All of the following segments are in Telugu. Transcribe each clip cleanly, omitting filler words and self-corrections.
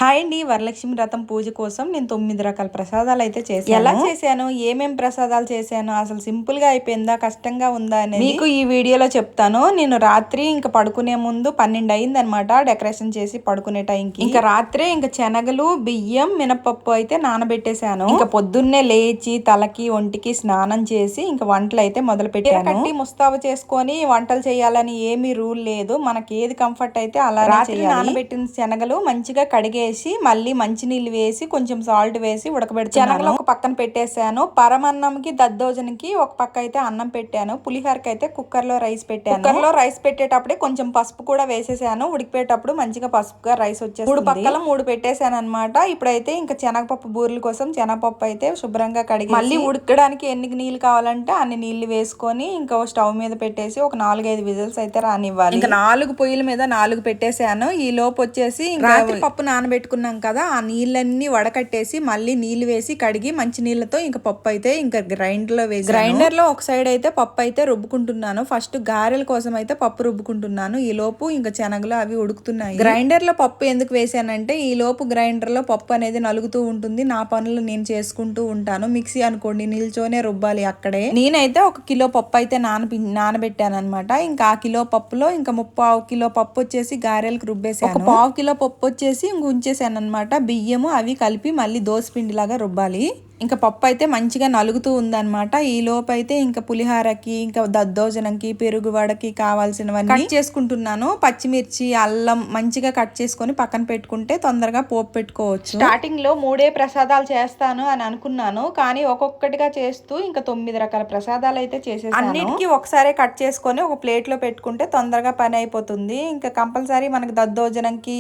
హాయ్ అండి, వరలక్ష్మి వ్రతం పూజ కోసం నేను 9 రకాల ప్రసాదాలు అయితే చేశాను. ఎలా చేశాను, ఏమేం ప్రసాదాలు చేశాను, అసలు సింపుల్ గా అయిపోయిందా, కష్టంగా ఉందా అనేది మీకు ఈ వీడియోలో చెప్తాను. నేను రాత్రి ఇంకా పడుకునే ముందు 12 అయింది అనమాట డెకరేషన్ చేసి పడుకునే టైంకి. ఇంకా రాత్రే ఇంకా శనగలు, బియ్యం, మినపప్పు అయితే నానబెట్టేశాను. ఇంకా పొద్దున్నే లేచి తలకి ఒంటికి స్నానం చేసి ఇంకా వంటలు అయితే మొదలు పెట్టాను. కట్టి ముస్తాబు చేసుకొని వంటలు చేయాలని ఏమీ రూల్ లేదు, మనకి ఏది కంఫర్ట్ అయితే అలా. రాత్రి నానబెట్టిన శనగలు మంచిగా కడిగే మళ్ళీ మంచినీళ్ళు వేసి కొంచెం సాల్ట్ వేసి ఉడకబెడతాను. శనగలు ఒక పక్కన పెట్టేశాను. పరమన్నంకి దద్దోజనకి ఒక పక్క అయితే అన్నం పెట్టాను. పులిహోరకి అయితే కుక్కర్ లో రైస్ పెట్టాను. కుక్కర్ లో రైస్ పెట్టేటప్పుడే కొంచెం పసుపు కూడా వేసేసాను. ఉడికిపోయేటప్పుడు మంచిగా పసుపుగా రైస్ వచ్చేసి 3 పక్కల 3 పెట్టేశాను అనమాట. ఇప్పుడైతే ఇంకా శనగపప్పు బూరెల కోసం శనగపప్పు అయితే శుభ్రంగా కడిగి మళ్ళీ ఉడకడానికి ఎన్ని నీళ్ళు కావాలంటే అన్ని నీళ్లు వేసుకొని ఇంకా స్టవ్ మీద పెట్టేసి ఒక 4-5 విజిల్స్ అయితే రానివ్వాలి. ఇంకా 4 పొయ్యిల మీద 4 పెట్టేశాను. ఈ లోపు వచ్చేసి రాత్రి పప్పు నానబెట్టుకున్నాం కదా, ఆ నీళ్ళన్నీ వడకట్టేసి మళ్ళీ నీళ్లు వేసి కడిగి మంచి నీళ్ళతో ఇంకా పప్పు అయితే ఇంకా గ్రైండర్ లో వేసి గ్రైండర్ లో ఒక సైడ్ అయితే పప్పు అయితే రుబ్బుకుంటున్నాను. ఫస్ట్ గారెల కోసం అయితే పప్పు రుబ్బుకుంటున్నాను. ఈ లోపు ఇంకా శనగలు అవి ఉడుకుతున్నాయి. గ్రైండర్ లో పప్పు ఎందుకు వేసానంటే ఈ లోపు గ్రైండర్ లో పప్పు అనేది నలుగుతూ ఉంటుంది. నా పనులు నేను చేసుకుంటూ ఉంటాను. మిక్సీ అనుకోండి నిల్చోనే రుబ్బాలి అక్కడే. నేనైతే 1 కిలో పప్పు అయితే నానబెట్టాను అనమాట. ఇంకా ఆ కిలో పప్పులో ఇంకా 3/4 కిలో పప్పు వచ్చేసి గారెలకు రుబ్బేసాను. 1/4 కిలో పప్పు వచ్చేసి ఉంచేసాను అనమాట. బియ్యము అవి కలిపి మళ్ళీ దోసపిండిలాగా రుబ్బాలి. ఇంకా పప్పు అయితే మంచిగా నలుగుతూ ఉందన్నమాట. ఈ లోపు అయితే ఇంకా పులిహారకి ఇంకా దద్దోజనంకి పెరుగు వడకి కావాల్సినవన్నీ కట్ చేసుకుంటున్నాను. పచ్చిమిర్చి, అల్లం మంచిగా కట్ చేసుకొని పక్కన పెట్టుకుంటే తొందరగా పోపు పెట్టుకోవచ్చు. స్టార్టింగ్ లో 3 ప్రసాదాలు చేస్తాను అని అనుకున్నాను, కానీ ఒక్కొక్కటిగా చేస్తూ ఇంకా 9 రకాల ప్రసాదాలు అయితే చేసేసాను. అన్నిటికీ ఒకసారి కట్ చేసుకొని ఒక ప్లేట్ లో పెట్టుకుంటే తొందరగా పని అయిపోతుంది. ఇంకా కంపల్సరీ మనకి దద్దోజనంకి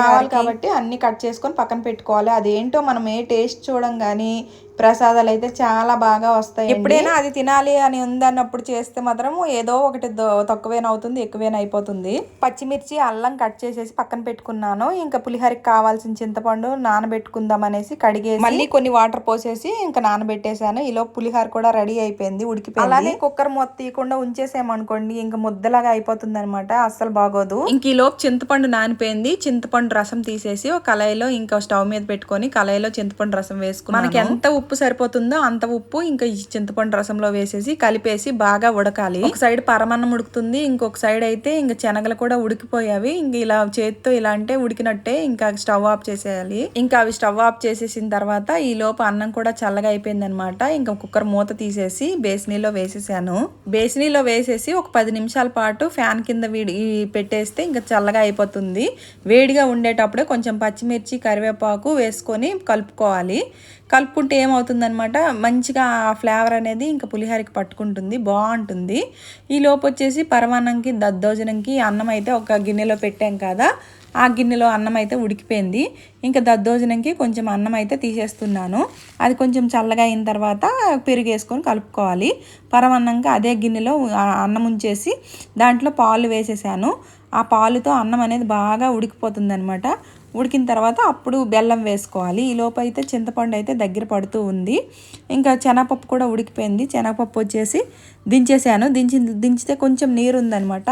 కావాలి కాబట్టి అన్ని కట్ చేసుకొని పక్కన పెట్టుకోవాలి. అదేంటో మనం ఏ టేస్ట్ చూడం కానీ ప్రసాదాలు అయితే చాలా బాగా వస్తాయి. ఎప్పుడైనా అది తినాలి అని ఉందన్నప్పుడు చేస్తే మాత్రం ఏదో ఒకటి తక్కువేనవుతుంది, ఎక్కువేనైపోతుంది. పచ్చిమిర్చి, అల్లం కట్ చేసేసి పక్కన పెట్టుకున్నాను. ఇంకా పులిహోరకి కావాల్సిన చింతపండు నానబెట్టుకుందాం అనేసి కడిగేసి మళ్ళీ కొన్ని వాటర్ పోసేసి ఇంకా నానబెట్టేసాను. ఈలో పులిహోర కూడా రెడీ అయిపోయింది, ఉడికిపోయింది. అలానే కుక్కర్ మూత తీయకుండా ఉంచేసామనుకోండి ఇంకా ముద్దలాగా అయిపోతుంది అనమాట, అస్సలు బాగోదు. ఇంక ఈ లోపు చింతపండు నానిపోయింది. చింతపండు రసం తీసేసి ఒక కళాయిలో ఇంకా స్టవ్ మీద పెట్టుకొని కళాయిలో చింతపండు రసం వేసుకున్నాను. మనకి ఎంత ఉప్పు సరిపోతుందో అంత ఉప్పు ఇంకా ఈ చింతపండు రసంలో వేసేసి కలిపేసి బాగా ఉడకాలి. ఒక సైడ్ పరమన్నం ఉడుకుతుంది, ఇంకొక సైడ్ అయితే ఇంకా శనగలు కూడా ఉడికిపోయావి. ఇంక ఇలా చేతితో ఇలా అంటే ఉడికినట్టే ఇంకా స్టవ్ ఆఫ్ చేసేయాలి. ఇంకా అవి స్టవ్ ఆఫ్ చేసేసిన తర్వాత ఈ లోపు అన్నం కూడా చల్లగా అయిపోయింది అనమాట. ఇంకా కుక్కర్ మూత తీసేసి బేసినీలో వేసేసాను. బేసినీలో వేసేసి ఒక 10 నిమిషాల పాటు ఫ్యాన్ కింద పెట్టేస్తే ఇంకా చల్లగా అయిపోతుంది. వేడిగా ఉండేటప్పుడే కొంచెం పచ్చిమిర్చి, కరివేపాకు వేసుకొని కలుపుకోవాలి. కలుపుకుంటే ఏమవుతుందనమాట, మంచిగా ఆ ఫ్లేవర్ అనేది ఇంకా పులిహోరకి పట్టుకుంటుంది, బాగుంటుంది. ఈ లోపు వచ్చేసి పరమాన్నంకి దద్దోజనంకి అన్నం అయితే ఒక గిన్నెలో పెట్టాం కదా, ఆ గిన్నెలో అన్నం అయితే ఉడికిపోయింది. ఇంకా దద్దోజనంకి కొంచెం అన్నం అయితే తీసేస్తున్నాను. అది కొంచెం చల్లగా అయిన తర్వాత పెరుగు వేసుకొని కలుపుకోవాలి. పరమాన్నంకి అదే గిన్నెలో అన్నం ఉంచేసి దాంట్లో పాలు వేసేసాను. ఆ పాలుతో అన్నం అనేది బాగా ఉడికిపోతుంది అనమాట. ఉడికిన తర్వాత అప్పుడు బెల్లం వేసుకోవాలి. ఈ లోపు అయితే చింతపండు అయితే దగ్గర పడుతూ ఉంది. ఇంకా శనగపప్పు కూడా ఉడికిపోయింది. శనగపప్పు వచ్చేసి దించేసాను. దించితే కొంచెం నీరు ఉందనమాట.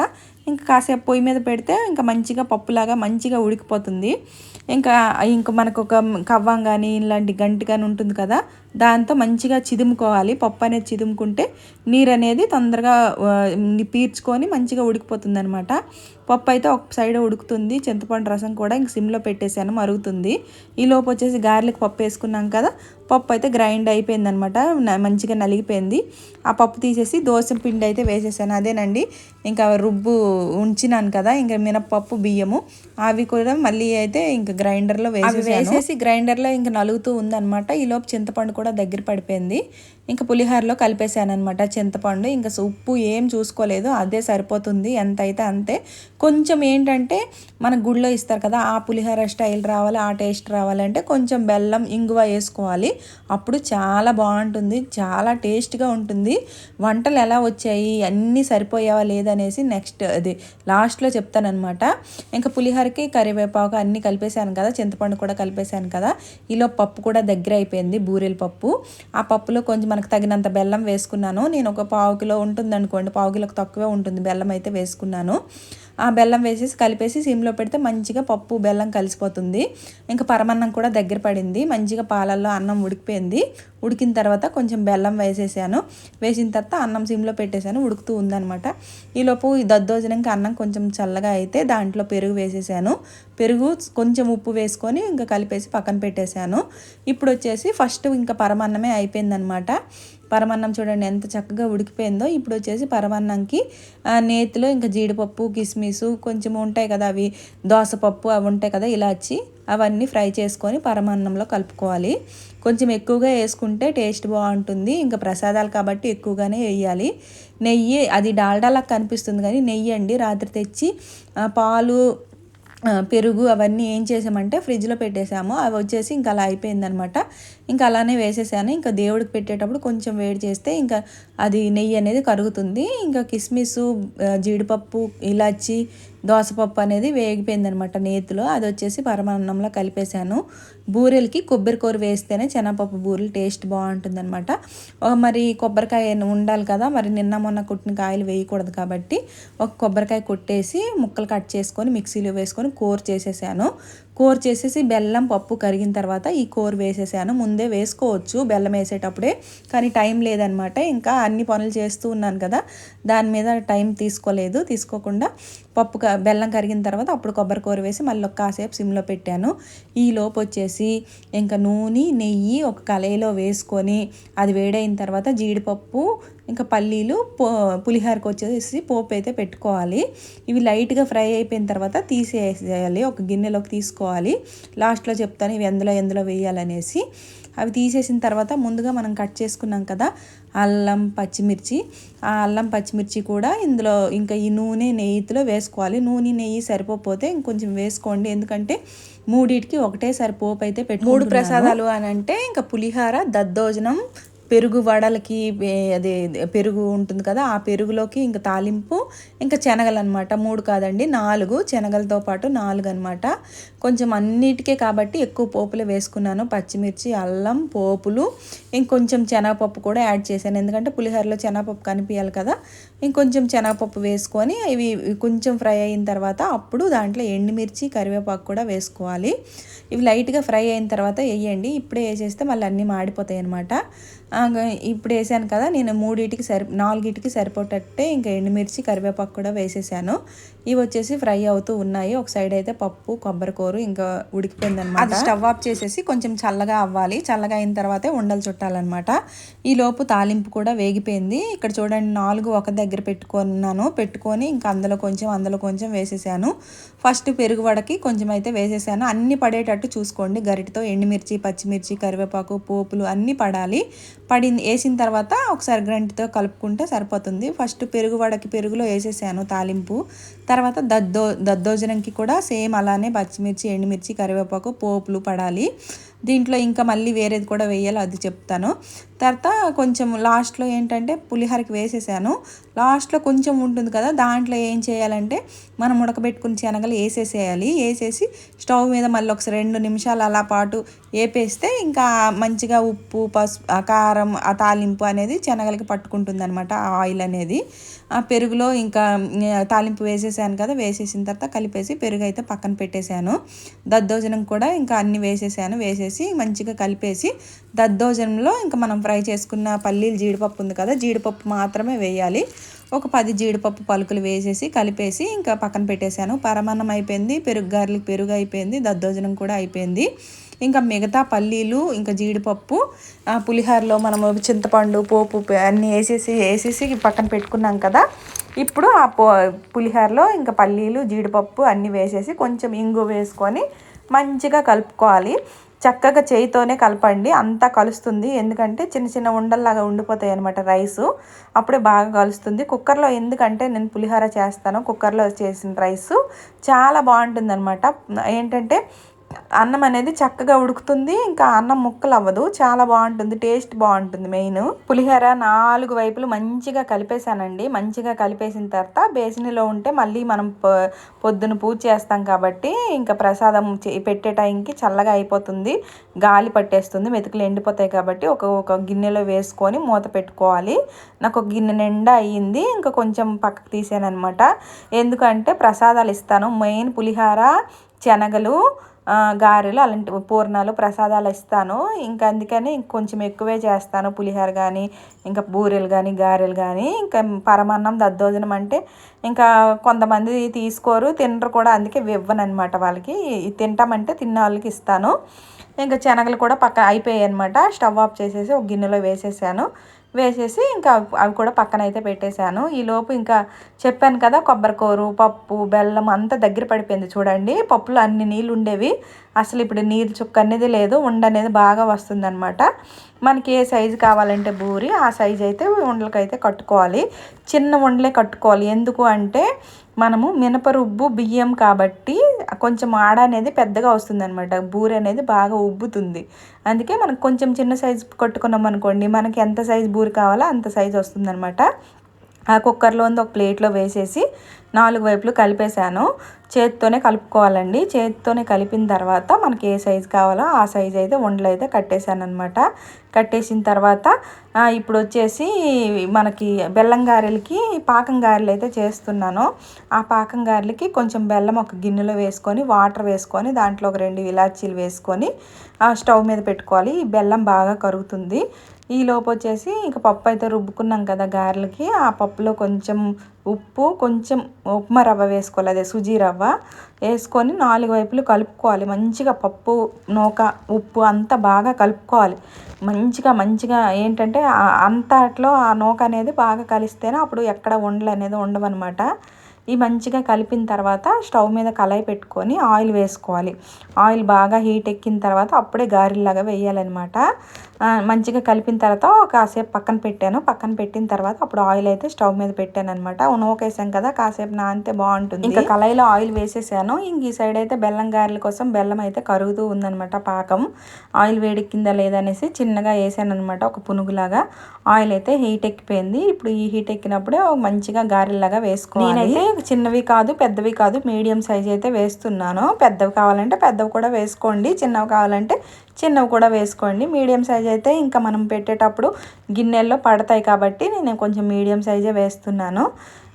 ఇంకా కాసేపు పొయ్యి మీద పెడితే ఇంకా మంచిగా పప్పులాగా మంచిగా ఉడికిపోతుంది. ఇంకా మనకు ఒక కవ్వం కానీ ఇలాంటి గంటి కానీ ఉంటుంది కదా, దాంతో మంచిగా చిదుముకోవాలి. పప్పు అనేది చిదుముకుంటే నీరు అనేది తొందరగా పీల్చుకొని మంచిగా ఉడికిపోతుంది అనమాట. పప్పు అయితే ఒక సైడ్ ఉడుకుతుంది. చింతపండు రసం కూడా ఇంక సిమ్లో పెట్టేశాను, మరుగుతుంది. ఈ లోపు వచ్చేసి గారెలకు పప్పు వేసుకున్నాం కదా, పప్పు అయితే గ్రైండ్ అయిపోయింది అనమాట, మంచిగా నలిగిపోయింది. ఆ పప్పు తీసేసి దోశ పిండి అయితే వేసేసాను. అదేనండి ఇంకా రుబ్బు ఉంచినాను కదా, ఇంకా మినపప్పు, బియ్యము అవి కూడా మళ్ళీ అయితే ఇంకా గ్రైండర్లో వేసేసి గ్రైండర్లో ఇంకా నలుగుతూ ఉందన్నమాట. ఈ లోపు చింతపండు కూడా దగ్గర పడిపోయింది. ఇంకా పులిహోరలో కలిపేసాను అనమాట చింతపండు. ఇంకా ఉప్పు ఏం చూసుకోలేదు, అదే సరిపోతుంది, ఎంత అయితే అంతే. కొంచెం ఏంటంటే మన గుడిలో ఇస్తారు కదా, ఆ పులిహోర స్టైల్ రావాలి, ఆ టేస్ట్ రావాలంటే కొంచెం బెల్లం, ఇంగువ వేసుకోవాలి. అప్పుడు చాలా బాగుంటుంది, చాలా టేస్ట్గా ఉంటుంది. వంటలు ఎలా వచ్చాయి, అన్నీ సరిపోయావా లేదనేసి నెక్స్ట్ అది లాస్ట్లో చెప్తానమాట. ఇంకా పులిహోరకి కరివేపాకు అన్నీ కలిపేసాను కదా, చింతపండు కూడా కలిపేసాను కదా. ఈలో పప్పు కూడా దగ్గర అయిపోయింది, బూరెల పప్పు. ఆ పప్పులో కొంచెం మనకు తగినంత బెల్లం వేసుకున్నాను. నేను ఒక 1/4 కిలో ఉంటుంది అనుకోండి, 1/4 కిలోకి తక్కువే ఉంటుంది బెల్లం అయితే వేసుకున్నాను. ఆ బెల్లం వేసేసి కలిపేసి సిమ్లో పెడితే మంచిగా పప్పు బెల్లం కలిసిపోతుంది. ఇంకా పరమాన్నం కూడా దగ్గర పడింది. మంచిగా పాలల్లో అన్నం ఉడికిపోయింది. ఉడికిన తర్వాత కొంచెం బెల్లం వేసేసాను. వేసిన తర్వాత అన్నం సిమ్లో పెట్టేశాను, ఉడుకుతూ ఉందనమాట. ఈలోపు ఈ దద్దోజనంకి అన్నం కొంచెం చల్లగా అయితే దాంట్లో పెరుగు వేసేసాను. పెరుగు కొంచెం ఉప్పు వేసుకొని ఇంకా కలిపేసి పక్కన పెట్టేశాను. ఇప్పుడు వచ్చేసి ఫస్ట్ ఇంకా పరమాన్నమే అయిపోయిందనమాట. పరమాన్నం చూడండి ఎంత చక్కగా ఉడికిపోయిందో. ఇప్పుడు వచ్చేసి పరమాన్నంకి నేతిలో ఇంకా జీడిపప్పు, కిస్మిసు కొంచెం ఉంటాయి కదా, అవి దోసపప్పు అవి ఉంటాయి కదా, ఇలాచి అవన్నీ ఫ్రై చేసుకొని పరమాన్నంలో కలుపుకోవాలి. కొంచెం ఎక్కువగా వేసుకుంటే టేస్ట్ బాగుంటుంది. ఇంకా ప్రసాదాలు కాబట్టి ఎక్కువగానే వేయాలి. నెయ్యి అది డాల్డాలా కనిపిస్తుంది కానీ నెయ్యి అండి. రాత్రి తెచ్చి పాలు, పెరుగు అవన్నీ ఏం చేసామంటే ఫ్రిడ్జ్లో పెట్టేసాము. అవి వచ్చేసి ఇంకా అలా అయిపోయిందనమాట. ఇంకా అలానే వేసేసాను. ఇంకా దేవుడికి పెట్టేటప్పుడు కొంచెం వేడి చేస్తే ఇంకా అది నెయ్యి అనేది కరుగుతుంది. ఇంకా కిస్మిస్, జీడిపప్పు, ఇలాచి, దోసపప్పు అనేది వేగిపోయిందనమాట నేతిలో. అది వచ్చేసి పరమాన్నంలో కలిపేశాను. బూరెలకి కొబ్బరి కూర వేస్తేనే శనగపప్పు బూరెలు టేస్ట్ బాగుంటుంది అనమాట. మరి కొబ్బరికాయ ఉండాలి కదా, మరి నిన్న మొన్న కొట్టిన కాయలు వేయకూడదు కాబట్టి ఒక కొబ్బరికాయ కొట్టేసి ముక్కలు కట్ చేసుకొని మిక్సీలో వేసుకొని కూర చేసేసాను. కూర చేసేసి బెల్లం పప్పు కరిగిన తర్వాత ఈ కూర వేసేసాను. ముందే వేసుకోవచ్చు బెల్లం వేసేటప్పుడే, కానీ టైం లేదనమాట. ఇంకా అన్ని పనులు చేస్తూ ఉన్నాను కదా, దాని మీద టైం తీసుకోకుండా బెల్లం కరిగిన తర్వాత అప్పుడు కొబ్బరి కూర వేసి మళ్ళీ కాసేపు సిమ్లో పెట్టాను. ఈ లోపు వచ్చేసి ఇంకా నూనె, నెయ్యి ఒక కళాయిలో వేసుకొని అది వేడైన తర్వాత జీడిపప్పు, ఇంకా పల్లీలు, పులిహోరకు వచ్చేసి పోపు అయితే పెట్టుకోవాలి. ఇవి లైట్గా ఫ్రై అయిపోయిన తర్వాత తీసేయాలి, ఒక గిన్నెలోకి తీసుకోవాలి. లాస్ట్లో చెప్తాను ఇవి ఎందులో వేయాలనేసి. అవి తీసేసిన తర్వాత ముందుగా మనం కట్ చేసుకున్నాం కదా అల్లం, పచ్చిమిర్చి, ఆ అల్లం పచ్చిమిర్చి కూడా ఇందులో ఇంకా ఈ నూనె, నెయ్యిలో వేసుకోవాలి. నూనె, నెయ్యి సరిపోతే ఇంకొంచెం వేసుకోండి, ఎందుకంటే మూడిటికి ఒకటేసారి పోపు అయితే మూడు ప్రసాదాలు అని అంటే ఇంకా పులిహార, దద్దోజనం, పెరుగు వడలకి అదే పెరుగు ఉంటుంది కదా, ఆ పెరుగులోకి ఇంకా తాలింపు, ఇంకా శనగలు అనమాట. 3 కాదండి 4, శనగలతో పాటు 4 అనమాట. కొంచెం అన్నిటికే కాబట్టి ఎక్కువ పోపులే వేసుకున్నాను. పచ్చిమిర్చి, అల్లం, పోపులు, ఇంకొంచెం శనగపప్పు కూడా యాడ్ చేశాను, ఎందుకంటే పులిహోరలో శనగపప్పు కనిపించాలి కదా. ఇంకొంచెం శనగపప్పు వేసుకొని ఇవి కొంచెం ఫ్రై అయిన తర్వాత అప్పుడు దాంట్లో ఎండుమిర్చి, కరివేపాకు కూడా వేసుకోవాలి. ఇవి లైట్గా ఫ్రై అయిన తర్వాత వేయండి. ఇప్పుడే వేసేస్తే మళ్ళీ అన్నీ మాడిపోతాయి అనమాట. ఇప్పుడు వేసాను కదా, నేను 4కి సరిపోటట్టే ఇంకా ఎండుమిర్చి, కరివేపాకు కూడా వేసేసాను. ఇవి వచ్చేసి ఫ్రై అవుతూ ఉన్నాయి. ఒక సైడ్ అయితే పప్పు, కొబ్బరి కూర ఇంకా ఉడికిపోయింది అనమాట. అది స్టవ్ ఆఫ్ చేసేసి కొంచెం చల్లగా అవ్వాలి. చల్లగా అయిన తర్వాతే ఉండలు చుట్టాలన్నమాట. ఈ లోపు తాలింపు కూడా వేగిపోయింది. ఇక్కడ చూడండి 4 ఒక దగ్గర పెట్టుకొని ఇంకా అందులో కొంచెం వేసేసాను. ఫస్ట్ పెరుగు వడకి కొంచెం అయితే వేసేసాను. అన్ని పడేటట్టు చూసుకోండి గరిటతో. ఎండుమిర్చి, పచ్చిమిర్చి, కరివేపాకు, పోపులు అన్నీ పడాలి. వేసిన తర్వాత ఒకసారి గంటితో కలుపుకుంటే సరిపోతుంది. ఫస్ట్ పెరుగులో వేసేసాను తాలింపు. తర్వాత దద్దోజనంకి కూడా సేమ్ అలానే పచ్చిమిర్చి, ఎండుమిర్చి, కరివేపాకు, పోపులు పడాలి. దీంట్లో ఇంకా మళ్ళీ వేరేది కూడా వేయాలి, అది చెప్తాను. తర్వాత కొంచెం లాస్ట్లో ఏంటంటే పులిహోరకి వేసేసాను. లాస్ట్లో కొంచెం ఉంటుంది కదా, దాంట్లో ఏం చేయాలంటే మనం ఉడకబెట్టుకుని శనగలు వేసేసి స్టవ్ మీద మళ్ళీ ఒక 2 నిమిషాలు అలా పాటు వేపేస్తే ఇంకా మంచిగా ఉప్పు, పసుపు, కారం, ఆ తాలింపు అనేది శనగలకి పట్టుకుంటుంది అనమాట, ఆ ఆయిల్ అనేది. ఆ పెరుగులో ఇంకా తాలింపు వేసేసాను కదా, వేసేసిన తర్వాత కలిపేసి పెరుగు అయితే పక్కన పెట్టేశాను. దద్దోజనం కూడా ఇంకా అన్ని వేసేసి మంచిగా కలిపేసి దద్దోజనంలో ఇంకా మనం ఫ్రై చేసుకున్న పల్లీలు, జీడిపప్పు ఉంది కదా, జీడిపప్పు మాత్రమే వేయాలి. ఒక 10 జీడిపప్పు పలుకులు వేసేసి కలిపేసి ఇంకా పక్కన పెట్టేశాను. పరమాన్నం అయిపోయింది, గార్లిక్ పెరుగు అయిపోయింది, దద్దోజనం కూడా అయిపోయింది. ఇంకా మిగతా పల్లీలు, ఇంకా జీడిపప్పు, పులిహోరలో మనము చింతపండు, పోపు అన్నీ వేసేసి పక్కన పెట్టుకున్నాం కదా. ఇప్పుడు ఆ పులిహోరలో ఇంకా పల్లీలు, జీడిపప్పు అన్నీ వేసేసి కొంచెం ఇంగు వేసుకొని మంచిగా కలుపుకోవాలి. చక్కగా చేయితోనే కలపండి, అంతా కలుస్తుంది. ఎందుకంటే చిన్న ఉండల్లాగా ఉండిపోతాయి అనమాట రైసు, అప్పుడే బాగా కలుస్తుంది. కుక్కర్లో ఎందుకంటే నేను పులిహోర చేస్తాను, కుక్కర్లో చేసిన రైసు చాలా బాగుంటుంది అనమాట. ఏంటంటే అన్నం అనేది చక్కగా ఉడుకుతుంది, ఇంకా అన్నం ముక్కలు అవ్వదు, చాలా బాగుంటుంది, టేస్ట్ బాగుంటుంది. మెయిన్ పులిహోర 4 వైపులు మంచిగా కలిపేసానండి. మంచిగా కలిపేసిన తర్వాత బేసిన్లో ఉంటే మళ్ళీ మనం పొద్దున పూజ చేస్తాం కాబట్టి ఇంకా ప్రసాదం పెట్టే టైంకి చల్లగా అయిపోతుంది, గాలి పట్టేస్తుంది, మెతుకులు ఎండిపోతాయి కాబట్టి ఒక గిన్నెలో వేసుకొని మూత పెట్టుకోవాలి. నాకు ఒక గిన్నె నిండా అయ్యింది, ఇంకా కొంచెం పక్కకు తీసాను అనమాట. ఎందుకంటే ప్రసాదాలు ఇస్తాను, మెయిన్ పులిహోర, శనగలు, గారెలు, అలాంటి పూర్ణాలు ప్రసాదాలు ఇస్తాను. ఇంకా అందుకని కొంచెం ఎక్కువే చేస్తాను పులిహోర కానీ, ఇంకా బూరెలు కానీ, గారెలు కానీ. ఇంకా పరమాన్నం దద్దోజనం అంటే ఇంకా కొంతమంది తీసుకోరు, తినరు కూడా, అందుకే ఇవ్వనమాట. వాళ్ళకి తింటామంటే తిన్న వాళ్ళకి ఇస్తాను. ఇంకా శనగలు కూడా పక్క అయిపోయాయి అనమాట. స్టవ్ ఆఫ్ చేసేసి ఒక గిన్నెలో వేసేసాను. వేసేసి ఇంకా అవి కూడా పక్కన అయితే పెట్టేశాను. ఈలోపు ఇంకా చెప్పాను కదా, కొబ్బరికూరు, పప్పు, బెల్లం అంతా దగ్గర పడిపోయింది చూడండి. పప్పులో అన్ని నీళ్ళు ఉండేవి, అసలు ఇప్పుడు నీరు చుక్క అనేది లేదు, ఉండనేది బాగా వస్తుందన్నమాట. మనకి ఏ సైజు కావాలంటే బూరి ఆ సైజు అయితే ఉండలకైతే కట్టుకోవాలి. చిన్న ఉండలే కట్టుకోవాలి. ఎందుకు అంటే మనము మినపరుబ్బు బియ్యం కాబట్టి కొంచెం ఆడ అనేది పెద్దగా వస్తుంది అనమాట, బూరి అనేది బాగా ఉబ్బుతుంది. అందుకే మనకు కొంచెం చిన్న సైజు కట్టుకున్నాం అనుకోండి, మనకి ఎంత సైజు బూరి కావాలో అంత సైజు వస్తుంది అనమాట. ఆ కుక్కర్లో ఒక ప్లేట్లో వేసేసి 4 వైపులు కలిపేసాను. చేతితోనే కలుపుకోవాలండి. చేతితోనే కలిపిన తర్వాత మనకి ఏ సైజు కావాలో ఆ సైజు అయితే ఉండలు అయితే కట్టేశాను అనమాట. కట్టేసిన తర్వాత ఇప్పుడు వచ్చేసి మనకి బెల్లం గారెలకి పాకం గారెలు అయితే చేస్తున్నాను. ఆ పాకం గారెలకి కొంచెం బెల్లం ఒక గిన్నెలో వేసుకొని, వాటర్ వేసుకొని, దాంట్లో ఒక 2 ఇలాచీలు వేసుకొని స్టవ్ మీద పెట్టుకోవాలి. ఈ బెల్లం బాగా కరుగుతుంది. ఈ లోపు వచ్చేసి ఇంకా పప్పు అయితే రుబ్బుకున్నాం కదా గారెలకి, ఆ పప్పులో కొంచెం ఉప్పు, కొంచెం ఉప్మా రవ్వ వేసుకోవాలి, అదే సుజీ రవ్వ వేసుకొని 4 వైపులు కలుపుకోవాలి. మంచిగా పప్పు, నూక, ఉప్పు అంతా బాగా కలుపుకోవాలి. మంచిగా ఏంటంటే అంతట్లో ఆ నూక అనేది బాగా కలిస్తేనే అప్పుడు ఎక్కడ ఉండలు అనేది ఉండవన్నమాట. ఈ మంచిగా కలిపిన తర్వాత స్టవ్ మీద కళాయి పెట్టుకొని ఆయిల్ వేసుకోవాలి. ఆయిల్ బాగా హీట్ ఎక్కిన తర్వాత అప్పుడే గారెలాగా వేయాలన్నమాట. మంచిగా కలిపిన తర్వాత కాసేపు పక్కన పెట్టాను. పక్కన పెట్టిన తర్వాత అప్పుడు ఆయిల్ అయితే స్టవ్ మీద పెట్టాను అనమాట. నూకేసాం కదా, కాసేపు నానితే బాగుంటుంది. ఇంకా కళాయిలో ఆయిల్ వేసేసాను. ఇంక ఈ సైడ్ అయితే బెల్లం గారెల కోసం బెల్లం అయితే కరుగుతూ ఉందనమాట పాకం. ఆయిల్ వేడెక్కిందా లేదనేసి చిన్నగా వేసాను అనమాట, ఒక పునుగులాగా. ఆయిల్ అయితే హీట్ ఎక్కిపోయింది. ఇప్పుడు ఈ హీట్ ఎక్కినప్పుడే మంచిగా గారెలాగా వేసుకోవాలి. నేనైతే చిన్నవి కాదు, పెద్దవి కాదు, మీడియం సైజ్ అయితే వేస్తున్నాను. పెద్దవి కావాలంటే పెద్దవి కూడా వేసుకోండి, చిన్నవి కావాలంటే చిన్నవి కూడా వేసుకోండి. మీడియం సైజ్ అయితే ఇంకా మనం పెట్టేటప్పుడు గిన్నెల్లో పడతాయి కాబట్టి నేను కొంచెం మీడియం సైజే వేస్తున్నాను.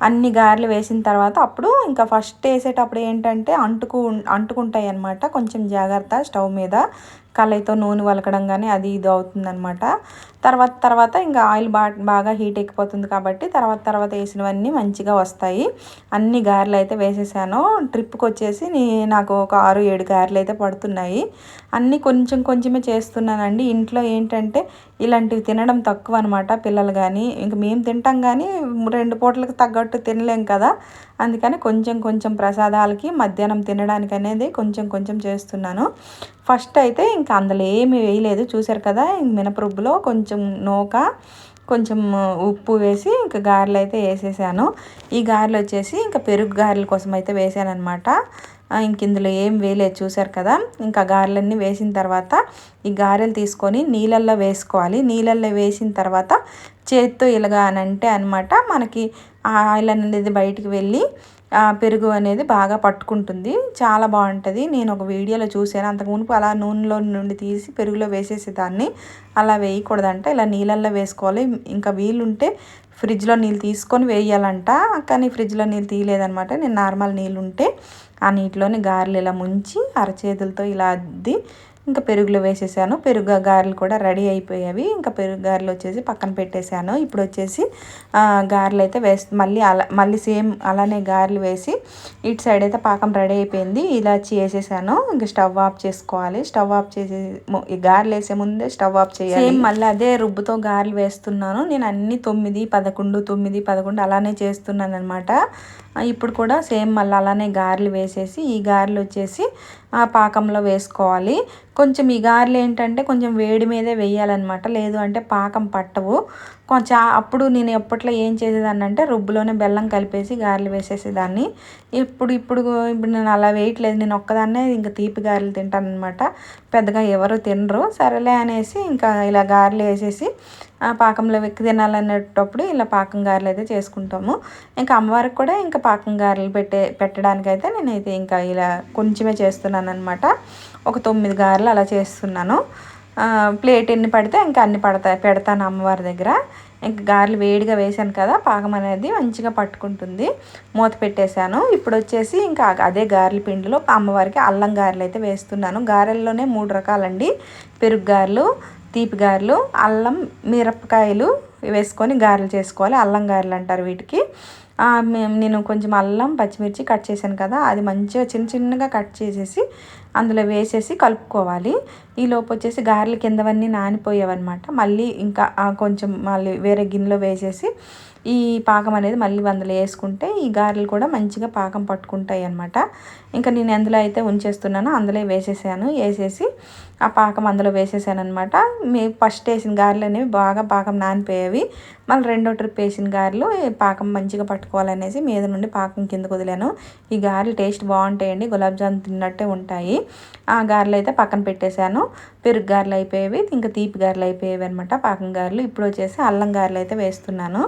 అన్ని గారెలు వేసిన తర్వాత అప్పుడు ఇంకా ఫస్ట్ వేసేటప్పుడు ఏంటంటే అంటుకుంటాయి అన్నమాట. కొంచెం జాగ్రత్త, స్టవ్ మీద కళాయితో నూనె వలకడం కానీ అది ఇది అవుతుందన్నమాట. తర్వాత ఇంకా ఆయిల్ బాగా హీట్ ఎక్కిపోతుంది కాబట్టి తర్వాత వేసినవన్నీ మంచిగా వస్తాయి. అన్ని గారెలు అయితే వేసేసాను. ట్రిప్కి వచ్చేసి నాకు ఒక 6-7 గారెలు అయితే పడుతున్నాయి. అన్నీ కొంచెమే చేస్తున్నానండి. ఇంట్లో ఏంటంటే ఇలాంటివి తినడం తక్కువ అనమాట పిల్లలు కానీ. ఇంకా మేము తింటాం కానీ 2 పూటలకు తగ్గట్టు తినలేం కదా, అందుకని కొంచెం ప్రసాదాలకి మధ్యాహ్నం తినడానికి అనేది కొంచెం చేస్తున్నాను. ఫస్ట్ అయితే ఇంకా అందులో ఏమి వేయలేదు, చూసారు కదా. మినపరుబ్బులో కొంచెం నూక, కొంచెం ఉప్పు వేసి ఇంకా గారెలు అయితే వేసేసాను. ఈ గారెలు వచ్చేసి ఇంకా పెరుగు గారెల కోసం అయితే వేసాను అనమాట. ఇంక ఇందులో ఏం వేయలేదు, చూసారు కదా. ఇంకా గారెలన్నీ వేసిన తర్వాత ఈ గారెలు తీసుకొని నీళ్ళల్లో వేసుకోవాలి. నీళ్ళల్లో వేసిన తర్వాత చేత్తో ఇలాగానంటే అనమాట మనకి ఆయిల్ అనేది బయటికి వెళ్ళి పెరుగు అనేది బాగా పట్టుకుంటుంది, చాలా బాగుంటుంది. నేను ఒక వీడియోలో చూసాను. అంతకు మునుపు అలా నూనెలో నుండి తీసి పెరుగులో వేసేసేదాన్ని. అలా వేయకూడదంట, ఇలా నీళ్ళల్లో వేసుకోవాలి. ఇంకా వీలుంటే ఫ్రిడ్జ్లో నీళ్ళు తీసుకొని వేయాలంట, కానీ ఫ్రిడ్జ్లో నీళ్ళు తీయలేదనమాట. నేను నార్మల్ నీళ్ళు ఉంటే ఆ నీటిలోని గారెలు ఇలా ముంచి అరచేతులతో ఇలా అద్ది ఇంకా పెరుగులో వేసేసాను. పెరుగు గారెలు కూడా రెడీ అయిపోయావి. ఇంకా పెరుగు గారెలు వచ్చేసి పక్కన పెట్టేశాను. ఇప్పుడు వచ్చేసి గారెలు అయితే మళ్ళీ సేమ్ అలానే గారెలు వేసి ఇటు సైడ్ అయితే పాకం రెడీ అయిపోయింది. ఇలాచి వేసేసాను. ఇంకా స్టవ్ ఆఫ్ చేసుకోవాలి. స్టవ్ ఆఫ్ చేసి గారెలు వేసే ముందే స్టవ్ ఆఫ్ చేయాలి. సేమ్ మళ్ళీ అదే రుబ్బుతో గారెలు వేస్తున్నాను. నేను అన్ని 9, 11, 9, 11 అలానే చేస్తున్నాను అనమాట. ఇప్పుడు కూడా సేమ్ మళ్ళీ అలానే గారెలు వేసేసి ఈ గారెలు వచ్చేసి పాకంలో వేసుకోవాలి. కొంచెం ఈ గారెలు ఏంటంటే కొంచెం వేడి మీదే వేయాలన్నమాట, లేదు అంటే పాకం పట్టవు. కొంచెం అప్పుడు నేను ఎప్పట్లో ఏం చేసేదాన్ని అంటే రుబ్బులోనే బెల్లం కలిపేసి గారెలు వేసేసేదాన్ని. ఇప్పుడు నేను అలా వేయట్లేదు. నేను ఒక్కదాన్నే ఇంకా తీపి గారెలు తింటాను అనమాట. పెద్దగా ఎవరు తినరు. సరేలే అనేసి ఇంకా ఇలా గారెలు వేసేసి పాకంలో వెక్కి తినాలనేటప్పుడు ఇలా పాకం గారెలు అయితే చేసుకుంటాము. ఇంకా అమ్మవారికి కూడా ఇంకా పాకం గారెలు పెట్టడానికైతే నేనైతే ఇంకా ఇలా కొంచెమే చేస్తున్నాను అనమాట. ఒక 9 గారెలు అలా చేస్తున్నాను. ప్లేట్ ఎన్ని పడితే ఇంకా అన్ని పెడతాను అమ్మవారి దగ్గర. ఇంకా గారెలు వేడిగా వేసాను కదా, పాకం అనేది మంచిగా పట్టుకుంటుంది. మూత పెట్టేశాను. ఇప్పుడు వచ్చేసి ఇంకా అదే గారెల పిండిలో అమ్మవారికి అల్లం గారెలు అయితే వేస్తున్నాను. గారెల్లోనే 3 రకాలండి. పెరుగు గారెలు, తీపి గారెలు, అల్లం మిరపకాయలు వేసుకొని గారెలు చేసుకోవాలి. అల్లం గారెలు అంటారు వీటికి. నేను కొంచెం అల్లం పచ్చిమిర్చి కట్ చేశాను కదా, అది మంచిగా చిన్నగా కట్ చేసేసి అందులో వేసేసి కలుపుకోవాలి. ఈ లోపు వచ్చేసి గారెలు కిందవన్నీ నానిపోయేవన్నమాట. మళ్ళీ ఇంకా కొంచెం మళ్ళీ వేరే గిన్నెలో వేసేసి ఈ పాకం అనేది మళ్ళీ అందులో వేసుకుంటే ఈ గారెలు కూడా మంచిగా పాకం పట్టుకుంటాయి అన్నమాట. ఇంకా నేను ఎందులో అయితే ఉంచేస్తున్నానో అందులో వేసేసి ఆ పాకం అందులో వేసేసాను అనమాట. ఫస్ట్ వేసిన గారెలు అనేవి బాగా పాకం నానిపోయేవి. మళ్ళీ రెండో ట్రిప్ వేసిన గారెలు పాకం మంచిగా పట్టుకోవాలనేసి మీద నుండి పాకం కిందకు వదిలాను. ఈ గారెలు టేస్ట్ బాగుంటాయండి, గులాబ్ జామ్ తిన్నట్టే ఉంటాయి. ఆ గారెలు అయితే పక్కన పెట్టేశాను. పెరుగు గారెలు అయిపోయేవి, ఇంకా తీపి గారెలు అయిపోయేవి అనమాట పాకం గారెలు. ఇప్పుడు వచ్చేసి అల్లం గారెలు అయితే వేస్తున్నాను.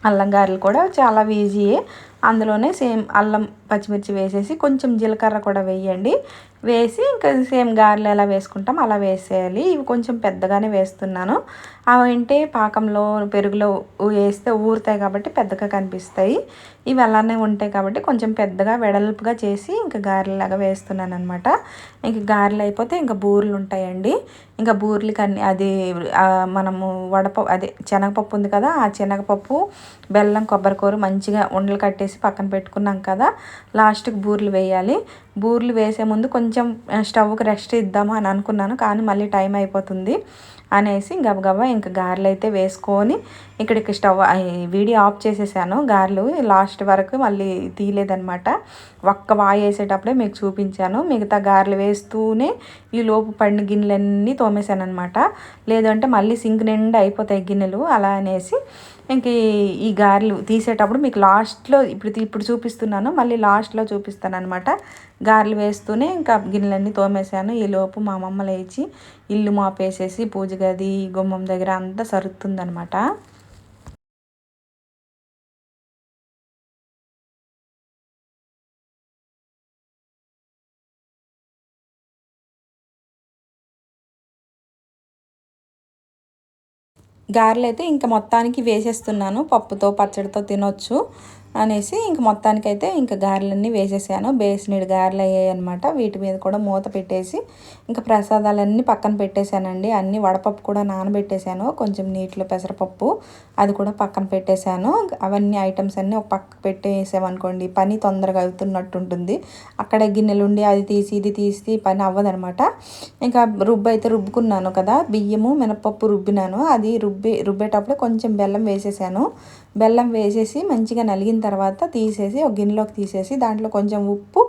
అల్లం గారెలు కూడా చాలా ఈజీయే. అందులోనే సేమ్ అల్లం పచ్చిమిర్చి వేసేసి కొంచెం జీలకర్ర కూడా వేయండి. వేసి ఇంకా సేమ్ గారెలు ఎలా వేసుకుంటాం అలా వేసేయాలి. ఇవి కొంచెం పెద్దగానే వేస్తున్నాను. అవేంటి పాకంలో పెరుగులో వేస్తే ఊరుతాయి కాబట్టి పెద్దగా కనిపిస్తాయి. ఇవి అలానే ఉంటాయి కాబట్టి కొంచెం పెద్దగా వెడల్పుగా చేసి ఇంకా గారెలాగా వేస్తున్నాను అనమాట. ఇంక గారెలు అయిపోతే ఇంకా బూరెలు ఉంటాయండి. ఇంకా బూరెలకి అది మనము అదే శనగపప్పు ఉంది కదా, ఆ శనగపప్పు బెల్లం కొబ్బరికూర మంచిగా ఉండలు కట్టేసి పక్కన పెట్టుకున్నాం కదా, లాస్ట్కి బూరెలు వేయాలి. బూరెలు వేసే ముందు కొంచెం స్టవ్కి రెస్ట్ ఇద్దాము అని అనుకున్నాను, కానీ మళ్ళీ టైం అయిపోతుంది అనేసి గబగబా ఇంకా గారెలు అయితే వేసుకొని ఇక్కడికి వీడియో ఆఫ్ చేసేసాను. గారెలు లాస్ట్ వరకు మళ్ళీ తీయలేదనమాట. ఒక్క వాయి వేసేటప్పుడే మీకు చూపించాను. మిగతా గారెలు వేస్తూనే ఈ లోపు పడిన గిన్నెలన్నీ తోమేశాను అనమాట. లేదంటే మళ్ళీ సింక్ నిండా అయిపోతాయి గిన్నెలు. అలా అనేసి ఇంక ఈ గారెలు తీసేటప్పుడు మీకు లాస్ట్లో ఇప్పుడు చూపిస్తున్నాను, మళ్ళీ లాస్ట్లో చూపిస్తాను అనమాట. గారెలు వేస్తూనే ఇంకా గిన్నెలన్నీ తోమేశాను. ఈ లోపు మా అమ్మమ్మ లేచి ఇల్లు మాపేసేసి పూజ గది గుమ్మం దగ్గర అంతా సరుతుందనమాట. గారెలు అయితే ఇంకా మొత్తానికి వేసేస్తున్నాను. పప్పుతో పచ్చడితో తినొచ్చు అనేసి ఇంక మొత్తానికైతే ఇంకా గారెలన్నీ వేసేసాను. బేసినీడు గారెలు అయ్యాయి అనమాట. వీటి మీద కూడా మూత పెట్టేసి ఇంకా ప్రసాదాలన్నీ పక్కన పెట్టేశానండి. అన్నీ వడపప్పు కూడా నానబెట్టేశాను, కొంచెం నీటిలో పెసరపప్పు అది కూడా పక్కన పెట్టేశాను. అవన్నీ ఐటమ్స్ అన్నీ ఒక పక్క పెట్టేసామనుకోండి పని తొందరగా అవుతున్నట్టు ఉంటుంది. అక్కడ గిన్నెలుండి అది తీసి ఇది తీసి పని అవ్వదనమాట. ఇంకా అయితే రుబ్బుకున్నాను కదా, బియ్యము మినపప్పు రుబ్బినాను. అది రుబ్బేటప్పుడు కొంచెం బెల్లం వేసేసాను. బెల్లం వేసేసి మంచిగా నలిగిన తర్వాత తీసేసి ఒక గిన్నెలోకి తీసేసి దాంట్లో కొంచెం ఉప్పు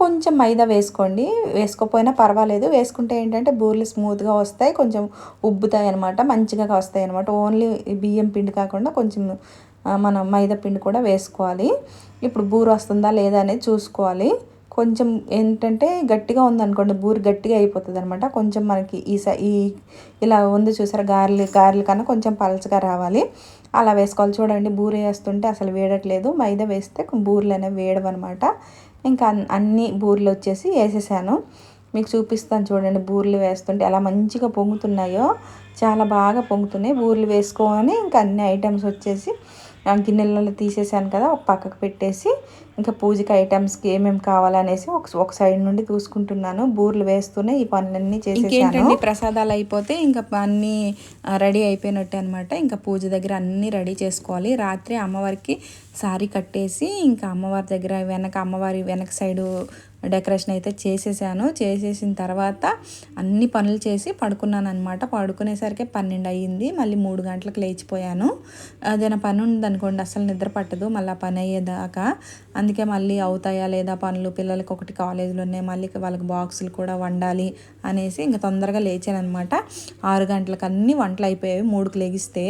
కొంచెం మైదా వేసుకోండి. వేసుకోకపోయినా పర్వాలేదు. వేసుకుంటే ఏంటంటే బూరెలు స్మూత్గా వస్తాయి, కొంచెం ఉబ్బుతాయి అనమాట, మంచిగా వస్తాయి అనమాట. ఓన్లీ బియ్యం పిండి కాకుండా కొంచెం మనం మైదా పిండి కూడా వేసుకోవాలి. ఇప్పుడు బూర వస్తుందా లేదా అనేది చూసుకోవాలి. కొంచెం ఏంటంటే గట్టిగా ఉందనుకోండి బూరి గట్టిగా అయిపోతుంది అనమాట. కొంచెం మనకి ఇలా ఉంది చూసారా, గారెలు కన్నా కొంచెం పలచగా రావాలి, అలా వేసుకోవాలి. చూడండి బూరె వేస్తుంటే అసలు వేడట్లేదు. మైదా వేస్తే బూరెలు అనేవి వేడవన్నమాట. ఇంకా అన్ని బూరెలు వచ్చేసి వేసేసాను. మీకు చూపిస్తాను చూడండి, బూరెలు వేస్తుంటే ఎలా మంచిగా పొంగుతున్నాయో, చాలా బాగా పొంగుతున్నాయి. బూరెలు వేసుకొని ఇంకా అన్ని ఐటమ్స్ వచ్చేసి గిన్నెలలో తీసేసాను కదా, ఒక పక్కకు పెట్టేసి ఇంకా పూజకి ఐటమ్స్కి ఏమేమి కావాలనేసి ఒక సైడ్ నుండి చూసుకుంటున్నాను. బూరెలు వేస్తూనే ఈ పనులన్నీ చేసేసాను. ప్రసాదాలు అయిపోతే ఇంకా అన్నీ రెడీ అయిపోయినట్టే అనమాట. ఇంకా పూజ దగ్గర అన్నీ రెడీ చేసుకోవాలి. రాత్రి అమ్మవారికి సారీ కట్టేసి ఇంకా అమ్మవారి దగ్గర అమ్మవారి వెనక సైడు డెకరేషన్ అయితే చేసేసాను. చేసేసిన తర్వాత అన్ని పనులు చేసి పడుకున్నాను అనమాట. పడుకునేసరికి 12 అయ్యింది. మళ్ళీ 3 గంటలకు లేచిపోయాను. ఏదైనా పని ఉందనుకోండి అసలు నిద్ర పట్టదు మళ్ళీ పని అయ్యేదాకా. అందుకే మళ్ళీ అవుతాయా లేదా పనులు, పిల్లలకి ఒకటి కాలేజీలో ఉన్నాయి, మళ్ళీ వాళ్ళకి బాక్సులు కూడా వండాలి అనేసి ఇంకా తొందరగా లేచాను అనమాట. 6 గంటలకు అన్నీ వంటలు అయిపోయాయి 3కి లెగిస్తే.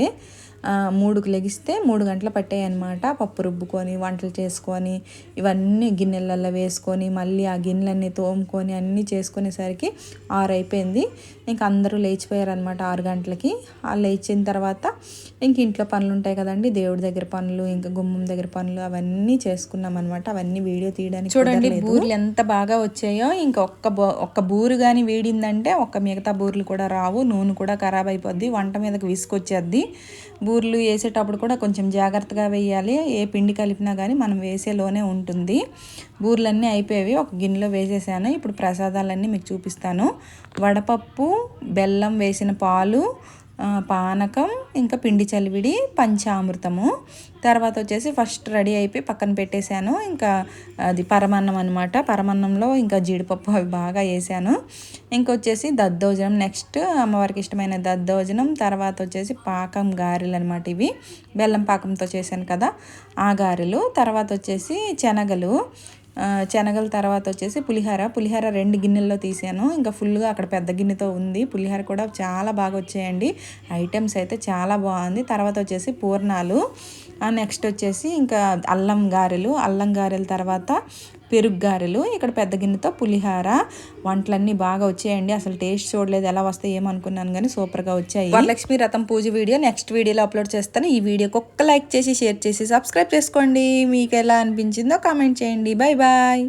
3కి లెగిస్తే 3 గంటలు పట్టాయి అనమాట. పప్పు రుబ్బుకొని వంటలు చేసుకొని ఇవన్నీ గిన్నెలలో వేసుకొని మళ్ళీ ఆ గిన్నెలన్నీ తోముకొని అన్నీ చేసుకునేసరికి 6 అయిపోయింది. ఇంక అందరూ లేచిపోయారనమాట 6 గంటలకి. లేచిన తర్వాత ఇంక ఇంట్లో పనులు ఉంటాయి కదండి, దేవుడి దగ్గర పనులు, ఇంకా గుమ్మం దగ్గర పనులు అవన్నీ చేసుకున్నాం అనమాట. అవన్నీ వీడియో తీయడానికి చూడండి బూరెలు ఎంత బాగా వచ్చాయో. ఇంకా ఒక్క బూరు కానీ వేడిందంటే మిగతా బూరెలు కూడా రావు, నూనె కూడా ఖరాబ్ అయిపోద్ది, వంట మీదకి విసుకొచ్చేద్ది. బూరెలు వేసేటప్పుడు కూడా కొంచెం జాగ్రత్తగా వేయాలి. ఏ పిండి కలిపినా కానీ మనం వేసేలోనే ఉంటుంది. బూరెలన్నీ అయిపోయేవి, ఒక గిన్నెలో వేసేసాను. ఇప్పుడు ప్రసాదాలన్నీ మీకు చూపిస్తాను. వడపప్పు, బెల్లం వేసిన పాలు, పానకం, ఇంకా పిండి చలివిడి, పంచామృతము. తర్వాత వచ్చేసి ఫస్ట్ రెడీ అయిపోయి పక్కన పెట్టేశాను. ఇంకా అది పరమాన్నం అనమాట. పరమాన్నంలో ఇంకా జీడిపప్పు అవి బాగా వేసాను. ఇంకొచ్చేసి దద్దోజనం, నెక్స్ట్ అమ్మవారికి ఇష్టమైన దద్దోజనం. తర్వాత వచ్చేసి పాకం గారెలు అనమాట. ఇవి బెల్లం పాకంతో చేశాను కదా ఆ గారెలు. తర్వాత వచ్చేసి శనగల తర్వాత వచ్చేసి పులిహార 2 గిన్నెల్లో తీసాను. ఇంకా ఫుల్గా అక్కడ పెద్ద గిన్నెతో ఉంది. పులిహార కూడా చాలా బాగా వచ్చాయండి, ఐటమ్స్ అయితే చాలా బాగుంది. తర్వాత వచ్చేసి పూర్ణాలు, నెక్స్ట్ వచ్చేసి ఇంకా అల్లం గారెలు తర్వాత పెరుగు గారెలు. ఇక్కడ పెద్ద గిన్నెతో పులిహార. వంటలన్నీ బాగా వచ్చాయండి. అసలు టేస్ట్ చూడలేదు, ఎలా వస్తాయి ఏమనుకున్నాను కానీ సూపర్గా వచ్చాయి. వరలక్ష్మి రథం పూజ వీడియో నెక్స్ట్ వీడియోలో అప్లోడ్ చేస్తాను. ఈ వీడియోకి ఒక్క లైక్ చేసి షేర్ చేసి సబ్స్క్రైబ్ చేసుకోండి. మీకు ఎలా అనిపించిందో కామెంట్ చేయండి. Bye bye.